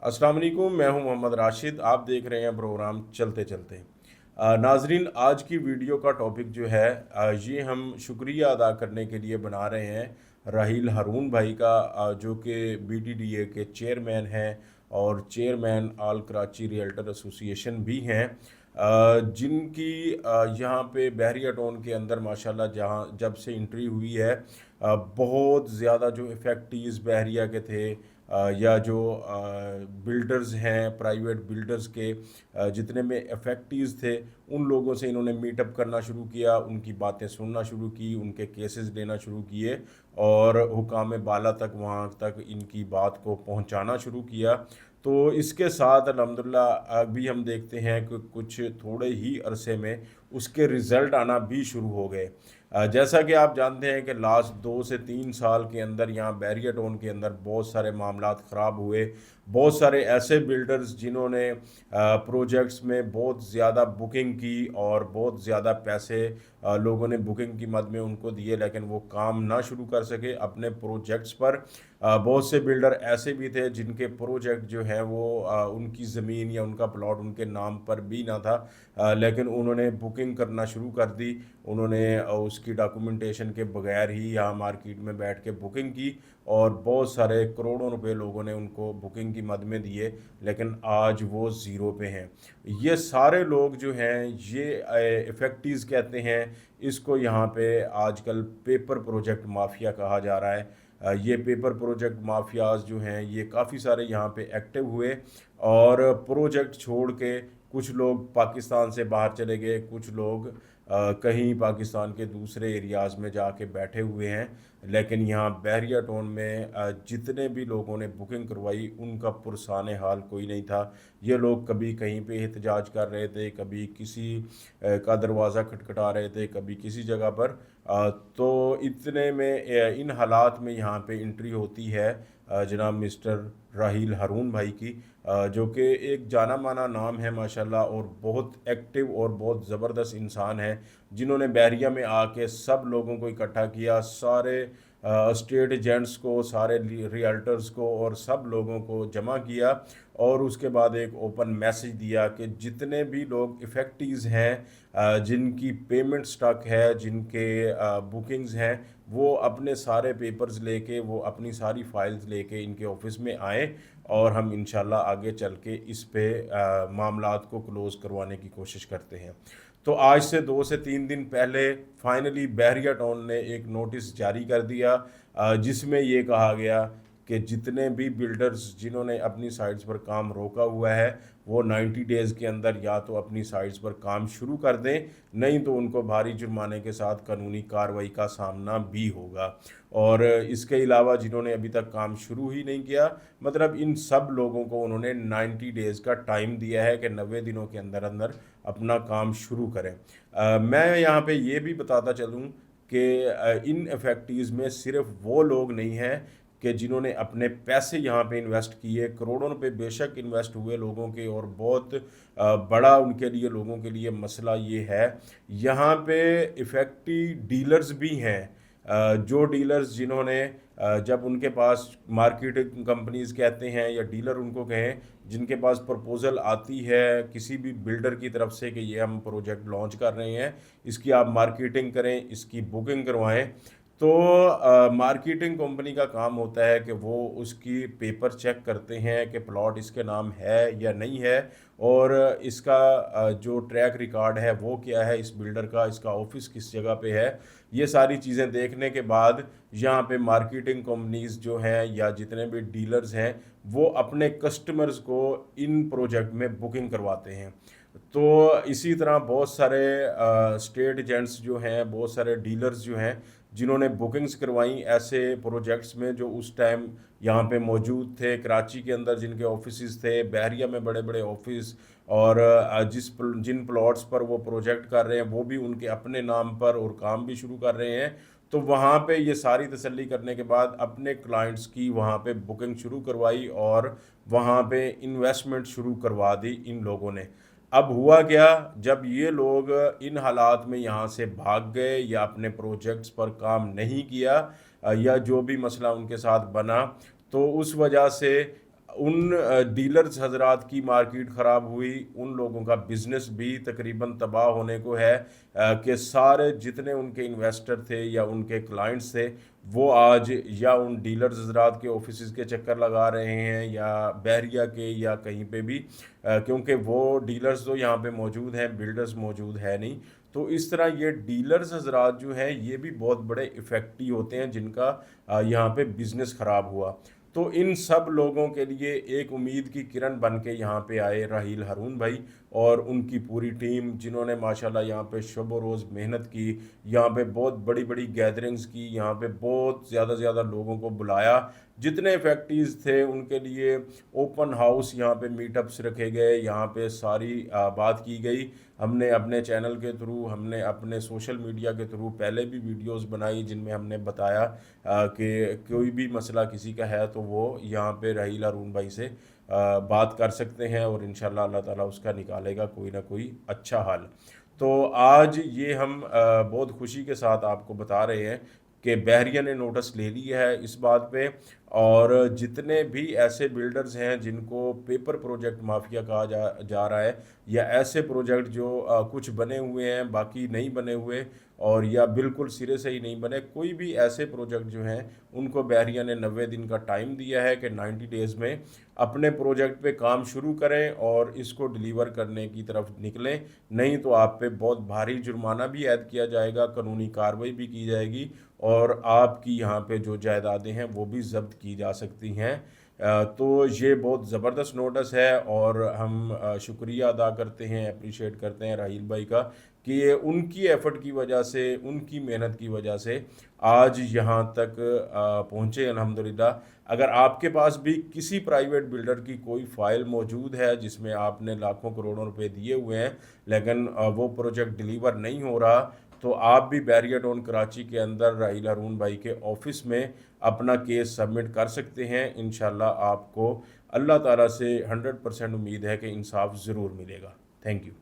अस्सलाम वालेकुम, मैं हूं मोहम्मद राशिद। आप देख रहे हैं प्रोग्राम चलते चलते। नाजरीन, आज की वीडियो का टॉपिक जो है ये हम शुक्रिया अदा करने के लिए बना रहे हैं राहील हारून भाई का, जो कि BTDA के चेयरमैन हैं और चेयरमैन आल कराची रियल्टर एसोसिएशन भी हैं, जिनकी यहाँ पे बहरिया टाउन के अंदर माशाल्लाह जहाँ जब से एंट्री हुई है, बहुत ज़्यादा जो इफ़ेक्टिव्स बहरिया के थे, या जो बिल्डर्स हैं प्राइवेट बिल्डर्स के, जितने में इफ़ेक्टिव्स थे, उन लोगों से इन्होंने मीटअप करना शुरू किया, उनकी बातें सुनना शुरू की, उनके केसेस लेना शुरू किए और हुकाम बाला तक वहाँ तक इनकी बात को पहुँचाना शुरू किया। तो इसके साथ अल्हम्दुलिल्लाह अभी हम देखते हैं कि कुछ थोड़े ही अरसे में उसके रिज़ल्ट आना भी शुरू हो गए। जैसा कि आप जानते हैं कि लास्ट 2 से 3 साल के अंदर यहाँ बहरिया टाउन के अंदर बहुत सारे मामलात ख़राब हुए। बहुत सारे ऐसे बिल्डर्स जिन्होंने प्रोजेक्ट्स में बहुत ज़्यादा बुकिंग की और बहुत ज़्यादा पैसे लोगों ने बुकिंग की मद में उनको दिए, लेकिन वो काम ना शुरू कर सके अपने प्रोजेक्ट्स पर। बहुत से बिल्डर ऐसे भी थे जिनके प्रोजेक्ट जो है वो उनकी ज़मीन या उनका प्लॉट उनके नाम पर भी ना था, लेकिन उन्होंने बुकिंग करना शुरू कर दी। उन्होंने उसकी डॉक्यूमेंटेशन के बगैर ही यहाँ मार्केट में बैठ के बुकिंग की और बहुत सारे करोड़ों रुपए लोगों ने उनको बुकिंग की मद में दिए, लेकिन आज वो ज़ीरो पे हैं। ये सारे लोग जो हैं ये इफ़ेक्टिव्स कहते हैं। इसको यहाँ पे आजकल पेपर प्रोजेक्ट माफिया कहा जा रहा है। ये पेपर प्रोजेक्ट माफियाज जो हैं ये काफ़ी सारे यहाँ पे एक्टिव हुए और प्रोजेक्ट छोड़ के कुछ लोग पाकिस्तान से बाहर चले गए, कुछ लोग कहीं पाकिस्तान के दूसरे एरियाज़ में जाके बैठे हुए हैं। लेकिन यहाँ बहरिया टाउन में जितने भी लोगों ने बुकिंग करवाई उनका पुरसाने हाल कोई नहीं था। ये लोग कभी कहीं पे एहतजाज कर रहे थे, कभी किसी का दरवाज़ा खटखटा रहे थे, कभी किसी जगह पर। तो इतने में इन हालात में यहाँ पे एंट्री होती है जनाब मिस्टर राहील हारून भाई की, जो कि एक जाना माना नाम है माशाल्लाह और बहुत एक्टिव और बहुत ज़बरदस्त इंसान है, जिन्होंने बहरिया में आके सब लोगों को इकट्ठा किया, सारे स्टेट एजेंट्स को, सारे रियल्टर्स को और सब लोगों को जमा किया और उसके बाद एक ओपन मैसेज दिया कि जितने भी लोग इफ़ेक्टिव्स हैं, जिनकी पेमेंट स्टक है, जिनके बुकिंग्स हैं, वो अपने सारे पेपर्स लेके, वो अपनी सारी फाइल्स लेके इनके ऑफिस में आए और हम इंशाल्लाह आगे चल के इस पे मामलात को क्लोज़ करवाने की कोशिश करते हैं। तो आज से 2 से 3 दिन पहले फाइनली बहरिया टाउन ने एक नोटिस जारी कर दिया, जिसमें ये कहा गया कि जितने भी बिल्डर्स जिन्होंने अपनी साइट्स पर काम रोका हुआ है वो 90 डेज़ के अंदर या तो अपनी साइट्स पर काम शुरू कर दें, नहीं तो उनको भारी जुर्माने के साथ कानूनी कार्रवाई का सामना भी होगा। और इसके अलावा जिन्होंने अभी तक काम शुरू ही नहीं किया, मतलब इन सब लोगों को उन्होंने 90 डेज़ का टाइम दिया है कि 90 दिनों के अंदर अंदर अपना काम शुरू करें। मैं यहाँ पे ये भी बताता चलूँ कि इन इफ़ेक्टिव्स में सिर्फ वो लोग नहीं हैं कि जिन्होंने अपने पैसे यहाँ पे इन्वेस्ट किए, करोड़ों रुपए बेशक इन्वेस्ट हुए लोगों के, और बहुत बड़ा उनके लिए, लोगों के लिए मसला ये है यहाँ पे इफ़ेक्टिव डीलर्स भी हैं। जो डीलर्स जिन्होंने जब उनके पास मार्केटिंग कंपनीज कहते हैं या डीलर उनको कहें, जिनके पास प्रपोज़ल आती है किसी भी बिल्डर की तरफ से कि ये हम प्रोजेक्ट लॉन्च कर रहे हैं, इसकी आप मार्केटिंग करें, इसकी बुकिंग करवाएं, तो मार्केटिंग कंपनी का काम होता है कि वो उसकी पेपर चेक करते हैं कि प्लॉट इसके नाम है या नहीं है, और इसका जो ट्रैक रिकॉर्ड है वो क्या है इस बिल्डर का, इसका ऑफिस किस जगह पे है। ये सारी चीज़ें देखने के बाद यहाँ पे मार्केटिंग कंपनीज जो हैं या जितने भी डीलर्स हैं वो अपने कस्टमर्स को इन प्रोजेक्ट में बुकिंग करवाते हैं। तो इसी तरह बहुत सारे स्टेट एजेंट्स जो हैं, बहुत सारे डीलर्स जो हैं जिन्होंने बुकिंग्स करवाई ऐसे प्रोजेक्ट्स में जो उस टाइम यहाँ पे मौजूद थे कराची के अंदर, जिनके ऑफिस थे, बहरिया में बड़े बड़े ऑफिस, और जिन प्लॉट्स पर वो प्रोजेक्ट कर रहे हैं वो भी उनके अपने नाम पर और काम भी शुरू कर रहे हैं। तो वहाँ पे ये सारी तसल्ली करने के बाद अपने क्लाइंट्स की वहाँ पे बुकिंग शुरू करवाई और वहाँ पे इन्वेस्टमेंट शुरू करवा दी इन लोगों ने। अब हुआ क्या, जब ये लोग इन हालात में यहाँ से भाग गए या अपने प्रोजेक्ट्स पर काम नहीं किया, या जो भी मसला उनके साथ बना, तो उस वजह से उन डीलर्स हजरात की मार्केट ख़राब हुई, उन लोगों का बिज़नेस भी तकरीबन तबाह होने को है कि सारे जितने उनके इन्वेस्टर थे या उनके क्लाइंट्स थे वो आज या उन डीलर्स हजरात के ऑफिस के चक्कर लगा रहे हैं या बहरिया के या कहीं पे भी, क्योंकि वो डीलर्स तो यहाँ पे मौजूद हैं, बिल्डर्स मौजूद है नहीं। तो इस तरह ये डीलर्स हजरात जो हैं ये भी बहुत बड़े इफ़ेक्टिव होते हैं जिनका यहाँ पे बिज़नेस ख़राब हुआ। तो इन सब लोगों के लिए एक उम्मीद की किरण बन के यहाँ पे आए राहील हारून भाई और उनकी पूरी टीम, जिन्होंने माशाल्लाह यहाँ पे शब व रोज़ मेहनत की, यहाँ पे बहुत बड़ी बड़ी गैदरिंग्स की, यहाँ पे बहुत ज़्यादा से ज़्यादा लोगों को बुलाया, जितने फैक्ट्रीज़ थे उनके लिए ओपन हाउस यहाँ पे मीटअप्स रखे गए, यहाँ पे सारी बात की गई। हमने अपने चैनल के थ्रू, हमने अपने सोशल मीडिया के थ्रू पहले भी वीडियोस बनाई जिनमें हमने बताया कि कोई भी मसला किसी का है तो वो यहाँ पे राहील हारून भाई से बात कर सकते हैं और इंशाल्लाह अल्लाह ताला उसका निकालेगा कोई ना कोई अच्छा हल। तो आज ये हम बहुत खुशी के साथ आपको बता रहे हैं कि बहरिया ने नोटिस ले लिया है इस बात पे, और जितने भी ऐसे बिल्डर्स हैं जिनको पेपर प्रोजेक्ट माफिया कहा जा रहा है, या ऐसे प्रोजेक्ट जो कुछ बने हुए हैं बाकी नहीं बने हुए, और या बिल्कुल सिरे से ही नहीं बने, कोई भी ऐसे प्रोजेक्ट जो हैं उनको बहरिया ने 90 दिन का टाइम दिया है कि 90 डेज़ में अपने प्रोजेक्ट पे काम शुरू करें और इसको डिलीवर करने की तरफ निकलें, नहीं तो आप पे बहुत भारी जुर्माना भी ऐड किया जाएगा, कानूनी कार्रवाई भी की जाएगी और आपकी यहाँ पे जो जायदादें हैं वो भी ज़ब्त की जा सकती हैं। तो ये बहुत ज़बरदस्त नोटिस है और हम शुक्रिया अदा करते हैं, अप्रिशिएट करते हैं राहील भाई का कि ये उनकी एफ़र्ट की वजह से, उनकी मेहनत की वजह से आज यहाँ तक पहुँचे अल्हम्दुलिल्लाह। अगर आपके पास भी किसी प्राइवेट बिल्डर की कोई फ़ाइल मौजूद है जिसमें आपने लाखों करोड़ों रुपए दिए हुए हैं लेकिन वो प्रोजेक्ट डिलीवर नहीं हो रहा, तो आप भी बैरियर टाउन कराची के अंदर राहील हारून भाई के ऑफ़िस में अपना केस सबमिट कर सकते हैं। इंशाल्लाह आपको अल्लाह ताला से 100% उम्मीद है कि इंसाफ ज़रूर मिलेगा। Thank you.